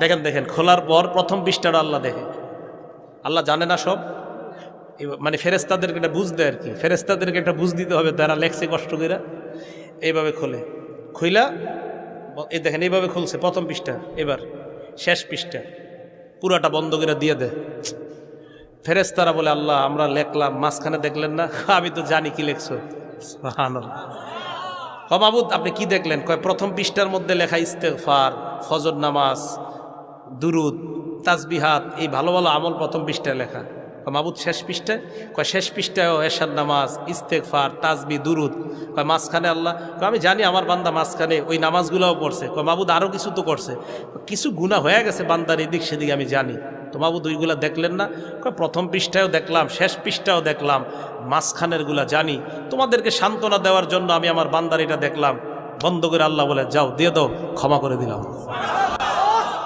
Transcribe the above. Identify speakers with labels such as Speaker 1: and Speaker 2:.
Speaker 1: দেখেন দেখেন, খোলার পর প্রথম পৃষ্ঠাটা আল্লাহ দেখে। আল্লাহ জানে না সব, মানে ফেরেশতাদেরকে এটা বুঝ দেয় আর কি, ফেরেশতাদেরকে এটা বুঝ দিতে হবে, তারা লেখছে কষ্ট করে। এইভাবে খোলে, খুইলা এই দেখেন এইভাবে খুলছে প্রথম পৃষ্ঠা, এবার শেষ পৃষ্ঠা পুরাটা বন্ধ করে দিয়ে দেয়। ফেরেশতারা বলে, আল্লাহ আমরা লেখলাম, মাঝখানে দেখলেন না? আমি তো জানি কি লেখছো। সুবহানাল্লাহ। মাবুদ আপনি কি দেখলেন? কয় প্রথম পৃষ্ঠার মধ্যে লেখা ইস্তেগফার, ফজর নামাজ, দুরুদ, তাসবিহাত, এই ভালো ভালো আমল প্রথম পৃষ্ঠায় লেখা। মাবুদ শেষ পৃষ্ঠায়? কয় শেষ পৃষ্ঠায়ও এশার নামাজ, ইস্তেগফার, তাসবি, দুরুদ। কয় মাঝখানে আল্লাহ? কয় আমি জানি আমার বান্দা মাঝখানে ওই নামাজগুলোও পড়ছে। কয় মাবুদ আরও কিছু তো করছে, কিছু গুনাহ হয়ে গেছে বান্দার এদিক সেদিক আমি জানি। তো মাবুদ ওইগুলা দেখলেন না? কয় প্রথম পৃষ্ঠায়ও দেখলাম, শেষ পৃষ্ঠাও দেখলাম, মাঝখানেরগুলা জানি। তোমাদেরকে সান্ত্বনা দেওয়ার জন্য আমি আমার বান্দার এটা দেখলাম। বন্ধ করে আল্লাহ বলে, যাও দিয়ে দাও, ক্ষমা করে দিলাম।